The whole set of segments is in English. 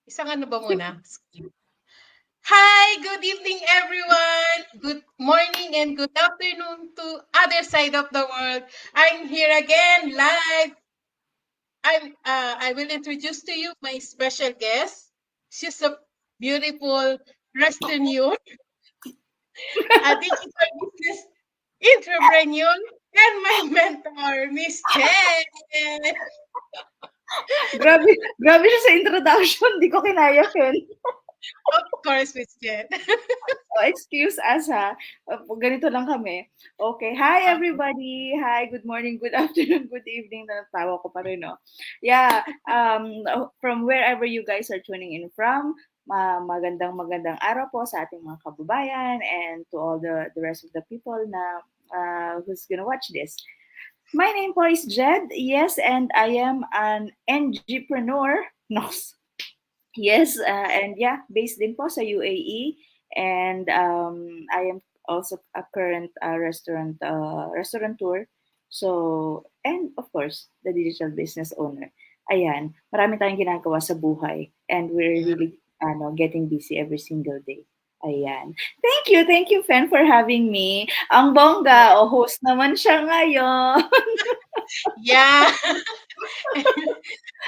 Isang ano ba muna? Hi, good evening, everyone. Good morning and good afternoon to other side of the world. I'm here again live. I will introduce to you my special guest. She's a beautiful entrepreneur, a digital business entrepreneur, and my mentor, Miss Chen. Grabe, grabe siya sa introduction. Di ko kinaya yun. Of course, Miss Chen. So, excuse us ha. Ganito lang kami. Okay. Hi, everybody. Hi, good morning, good afternoon, good evening. Natawa ko pa rin, no? Yeah. From wherever you guys are tuning in from, magandang araw po sa ating mga kababayan and to all the rest of the people na who's gonna watch this. My name po is Jed. Yes, and I am an NGpreneur. No. Yes, and yeah, based din po sa UAE. And I am also a current restaurateur. So, and of course, the digital business owner. Ayan, marami tayong ginagawa sa buhay. And we're Yeah. really getting busy every single day. Ayan. Thank you, Fen, for having me. Ang bongga, o host naman siya ngayon. Yeah.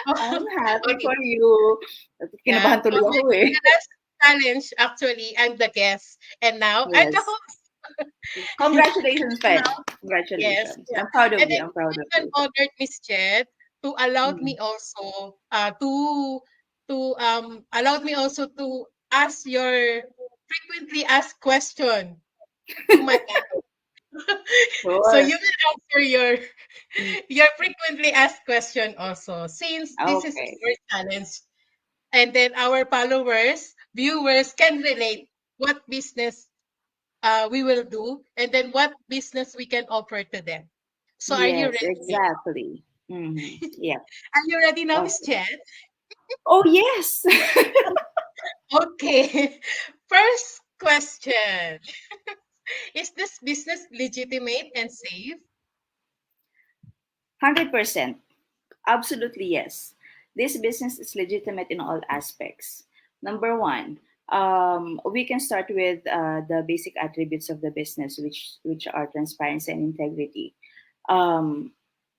I'm happy Okay. for you. Yeah. Kinabahan tuloy ako eh. The last challenge, actually, I'm the guest. And now, I'm the Yes. host. Congratulations, And Fen. now, yes. Congratulations. Yeah. I'm proud of And you. then I'm proud of even you. honored Miss Chet to allowed Mm. me also to allowed me also to ask your frequently asked question to my panel. So Sure. you will answer your frequently asked question also, since this is Okay. our challenge. And then our followers, viewers can relate what business we will do, and then what business we can offer to them. So are you Yes, ready? exactly. Yeah. Are you ready now, Miss Okay. Chen? Oh, yes. Okay. First question. Is this business legitimate and safe? 100%. Absolutely, yes. This business is legitimate in all aspects. Number one, we can start with the basic attributes of the business, which are transparency and integrity. Um,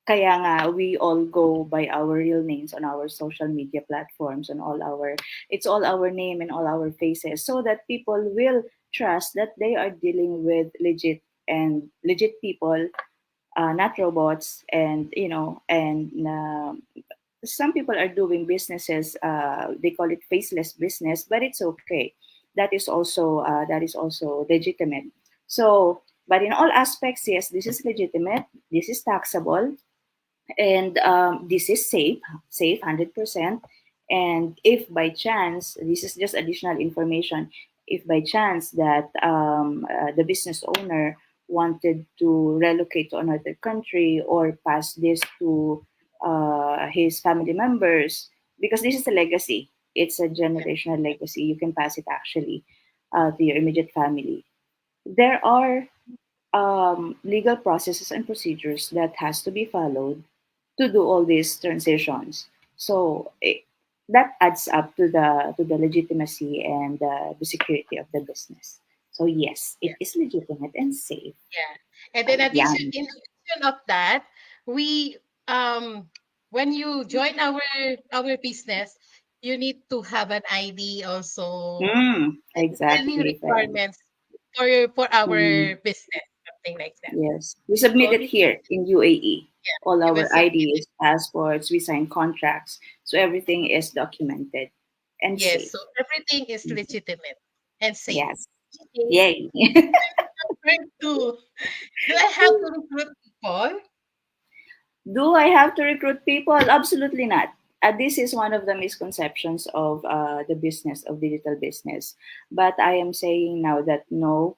Kaya nga, we all go by our real names on our social media platforms, it's all our name and all our faces, so that people will trust that they are dealing with legit people, not robots. And some people are doing businesses, they call it faceless business, but it's okay. That is also legitimate. So, but in all aspects, yes, this is legitimate, this is taxable, and this is safe 100%. And if by chance, this is just additional information, if by chance that the business owner wanted to relocate to another country or pass this to his family members, because this is a legacy, it's a Yeah. generational legacy, you can pass it actually to your immediate family. There are legal processes and procedures that has to be followed to do all these transitions. So that adds up to the legitimacy and the security of the business. So yes, it Yeah. is legitimate and safe. Yeah. And then Yeah. in addition of that, we when you join our business, you need to have an ID also, and any Exactly, Fred. requirements for our Mm, business, something like that. yes, we submit So it here in UAE. yeah, All you will our submit it. IDs, passports, we sign contracts, so everything is documented and Yes, safe. so everything is Mhm. legitimate and safe. Yes. Okay. Yay. Number two, do I have to recruit people? Do I have to recruit people? Absolutely not. This is one of the misconceptions of the business of digital business. But I am saying now that no,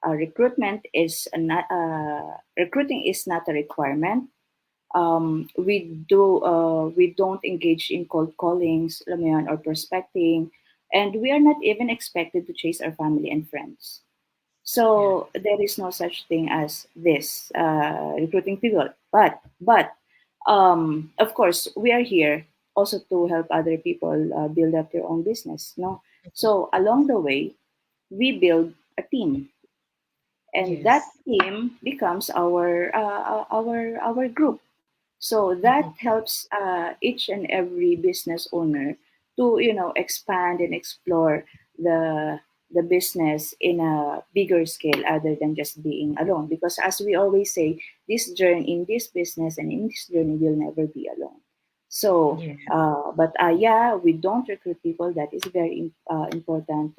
recruiting is not a requirement. We don't engage in cold callings, alam mo yun, or prospecting, and we are not even expected to chase our family and friends. Yeah. So there is no such thing as this recruiting people. But of course, we are here. also to help other people build up their own business. No, so along the way, we build a team, and that Yes. team becomes our group. So that Mhm. helps each and every business owner to expand and explore the the business in a bigger scale other than just being alone. Because as we always say, this journey in this business and in this journey you'll never be alone. So, Yeah. yeah, we don't recruit people. That is very important.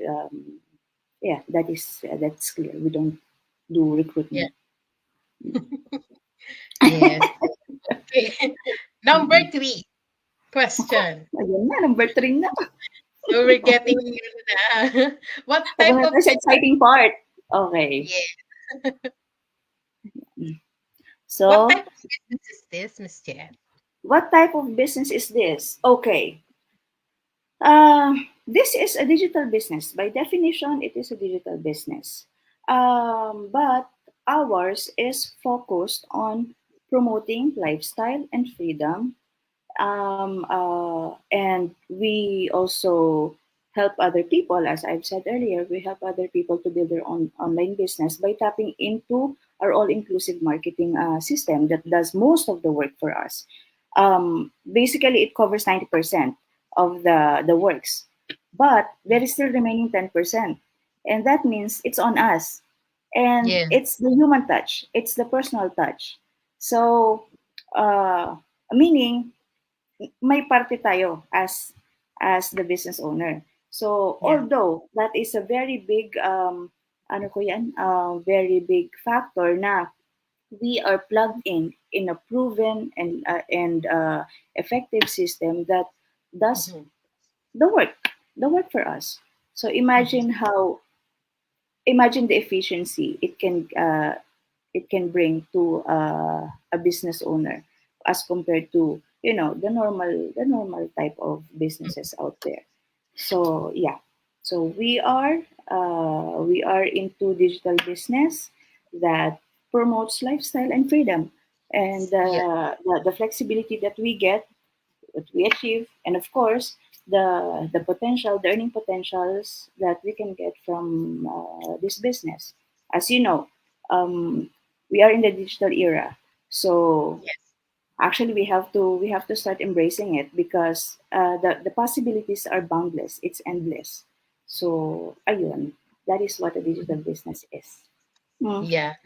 Yeah, that's clear. We don't do Yeah. recruitment. Yes. Okay. Number Mm-mm. three question. Ayan na, number 3 na. So we're getting na. What type Papunta of tayo sa business? exciting part. Okay. Yeah. What So, type of business is this, Miss Jen? what type of business is this? Okay. This is a digital business. By definition, it is a digital business. But ours is focused on promoting lifestyle and freedom. And we also help other people, as I've said earlier, we help other people to build their own online business by tapping into our all-inclusive marketing system that does most of the work for us. Basically, it covers 90% of the works, but there is still remaining 10%, and that means it's on us, and Yes. it's the human touch, it's the personal touch. So, uh, meaning may parte tayo as the business owner. So Yeah. although that is a very big very big factor na we are plugged in a proven and effective system that does Mhm. the work the work for us. So Mhm. imagine the efficiency it can bring to a business owner as compared to the normal type of businesses out there. So yeah, so we are into digital business that promotes lifestyle and freedom, and Yeah. the flexibility that we get, what we achieve, and of course the earning potentials that we can get from this business. As you know, um, we are in the digital era, so Yes. actually we have to start embracing it because the possibilities are boundless. It's endless. So ayun, that is what a digital Mhm. business is. Hmm. Yeah.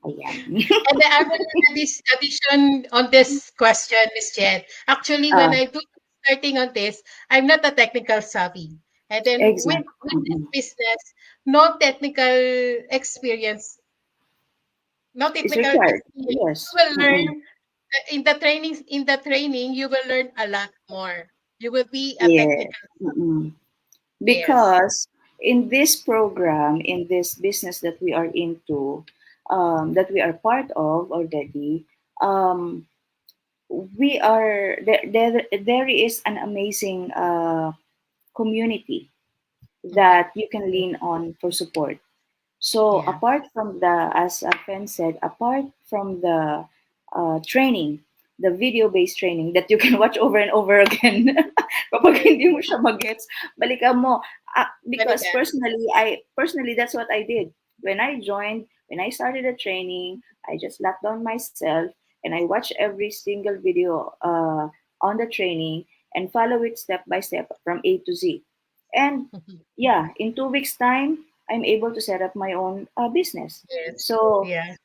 Ayan. And I will add this addition on this question, Miss Jen. Actually, when Ah, I do starting on this, I'm not a technical savvy. And then exactly. with this business, no technical experience, no It's technical required. experience. You Yes. will Mm-mm. learn in the training, you will learn a lot more. You will be a Yes. technical. Mm-mm. Yes. Because in this program, in this business that we are into, that we are part of already, um, we are there is an amazing community Mhm. that you can lean on for support. So Yeah. apart from as Fen said, apart from the training, the video-based training that you can watch over and over again, kapag Yes. hindi mo siya magets, balikan mo. Because Balikan. personally, that's what I did. When I started the training, I just locked down myself and I watched every single video on the training and follow it step by step from A to Z. And Mhm. yeah, in 2 weeks' time, I'm able to set up my own business. Yes. So Yeah.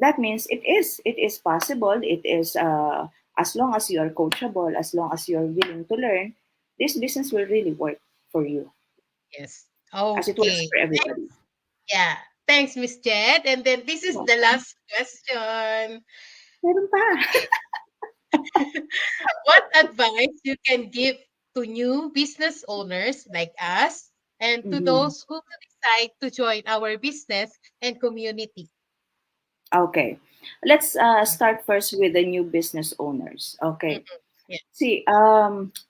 that means it is possible. It is as long as you are coachable, as long as you're willing to learn, this business will really work for you, Yes. as it works Okay. for everybody. Yeah. Thanks, Miss Jet. And then this is the Welcome. last question. Meron pa. What advice you can give to new business owners like us and to Mhm. those who will decide to join our business and community? Okay, let's start first with the new business owners. Okay, Mhm. Yeah. see,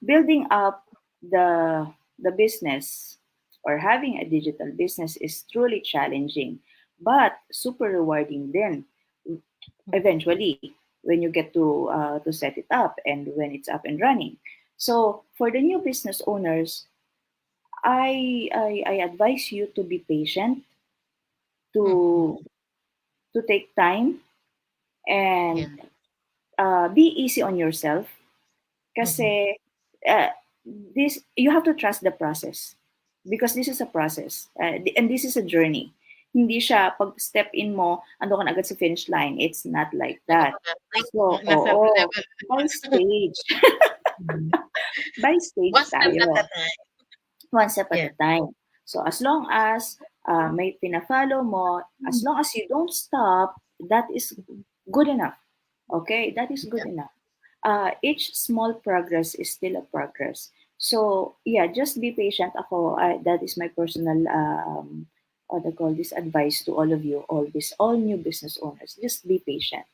building up the business or having a digital business is truly challenging, but super rewarding then Mhm. eventually. when you get to set it up and when it's up and running. So for the new business owners, I advise you to be patient, Mhm. to take time, and Yeah. be easy on yourself. Mhm. Kasi uh, this you have to trust the process, because this is a process, and this is a journey. Hindi siya pag step in mo, ando ka na agad sa finish line. It's not like Ano that. pa ba, like, So, nasa oo, level by stage. mhm. By stage One step at a tayo. time. One step at Yeah. a time. So as long as may pina-follow mo, as long as you don't stop, that is good enough. Okay? That is good Yeah. enough. Each small progress is still a progress. So yeah, just be patient. Ako, that is my personal what I call this advice to all of you, all new business owners. Just be patient.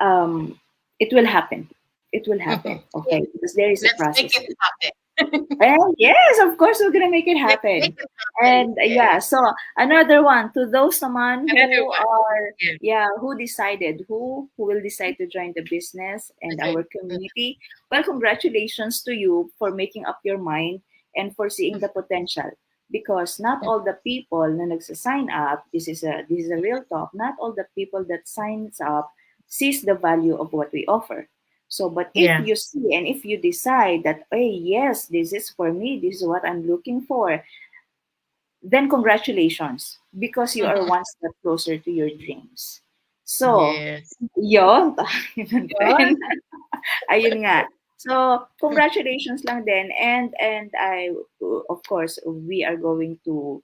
Um, it will happen. It will happen. Mhm. Yeah. Okay, because there is a Let's make process. it happen. And yes, of course, we're gonna make it Let's make happen. it happen. And Yes. yeah, so another one to those naman Another who one. are, Yeah. yeah, who decided, who will decide to join the business and Okay. our community. Well, congratulations to you for making up your mind and for seeing the potential. Because not all the people na nagsa-sign up, this is a real talk. Not all the people that signs up sees the value of what we offer. So, but if Yeah. you see and if you decide that, hey, yes, this is for me, this is what I'm looking for, then congratulations, because you are Mhm. one step closer to your dreams. So, Yes. yon, Yun. ayun nga. So, congratulations lang din, and I, of course, we are going to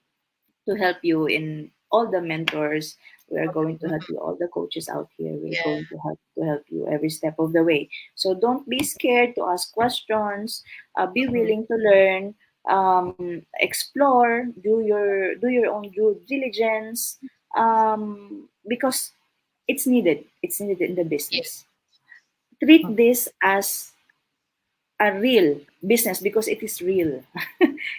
help you in all the mentors. We are going to help Mhm. you, all the coaches out here. We're Yeah. going to help you every step of the way. So don't be scared to ask questions. Be Mhm. willing to learn. Explore. Do your own due diligence. Because it's needed. It's needed in the Yeah. business. Treat Mhm. this as a real business, because it is real.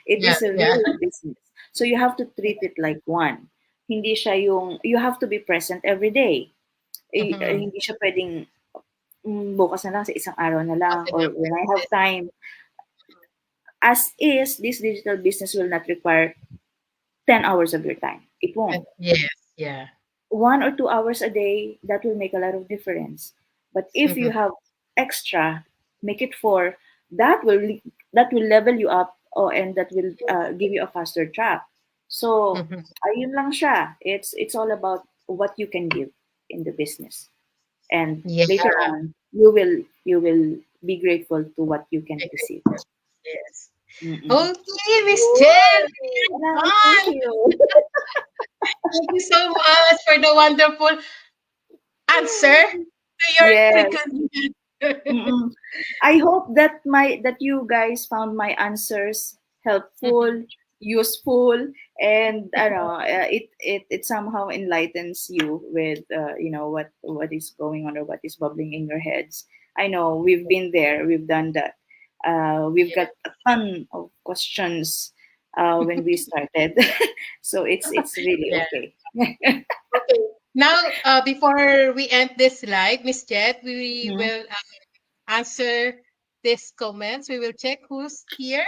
It Yeah. is a Yeah. real business. So you have to treat it like one. Hindi siya yung, you have to be present every day. Mhm. Hindi siya pwedeng bukas na lang, sa isang araw na lang, Open or up when I have this. time. As is, this digital business will not require 10 hours of your time. It won't. Yes. Yeah. 1 or 2 hours a day, that will make a lot of difference. But if you Mhm. have extra, make it four. That will that will level you up, and that will give you a faster track. So Mhm. ayun lang siya. It's all about what you can give in the business, and Yeah. later on you will be grateful to what you can receive. Yes. Mm-mm. Okay, Miss Jen, Yay! we're Thank done. you. Thank you so much for the wonderful answer to your Yes. question. Mm-mm. I hope that you guys found my answers helpful, useful, and it somehow enlightens you with what is going on or what is bubbling in your heads. I know we've been there, we've done that. We've Yeah. got a ton of questions when we started, so it's really Yeah. okay. Okay. Now, before we end this live, Miss Jet, we Mhm. will answer these comments. We will check who's here.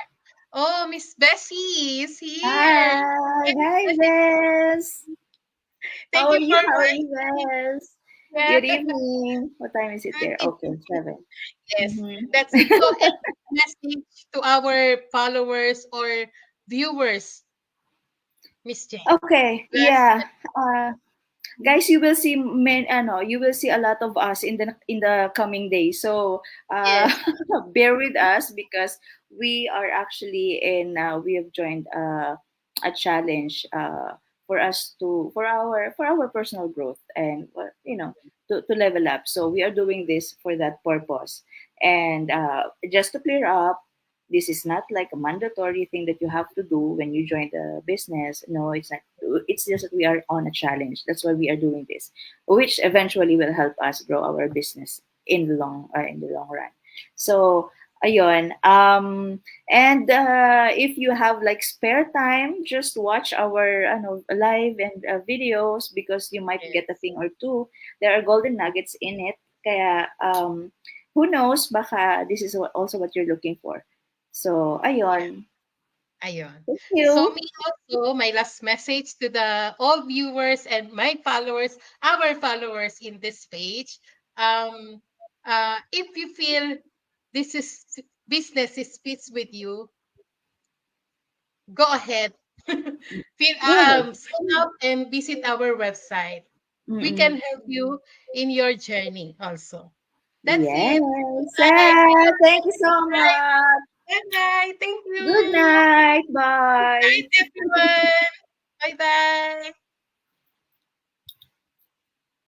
Oh, Miss Bessie is here. Hi, Bess. Thank you for How are you watching. guys? Yeah. Good evening. What time is it there? Okay, 7. Yes, Mm-hmm. that's it. So, any message to our followers or viewers, Miss Jen? Okay, Yes. yeah. Guys, you will see you will see a lot of us in the coming days. So, Yes. bear with us, because we are actually we have joined a challenge for us to for our personal growth, and to level up. So we are doing this for that purpose. And just to clear up, this is not like a mandatory thing that you have to do when you join the business. No, it's not. It's just that we are on a challenge. That's why we are doing this, which eventually will help us grow our business in the long run. So ayun. And if you have like spare time, just watch our live and videos, because you might get a Yes. thing or two. There are golden nuggets in it. Kaya, who knows, baka this is also what you're looking for. So, Yeah. ayun. Ayun. Thank So you. me also, my last message to the all viewers and my followers, our followers in this page, um, if you feel this is business is fits with you, go ahead. Yes. Sign up and visit our website. We can Mm-mm. help you in your journey also. That's it. Yes. Bye. Thank you so much. Bye. Thank Good you. night. Good Bye. night, everyone. Bye bye.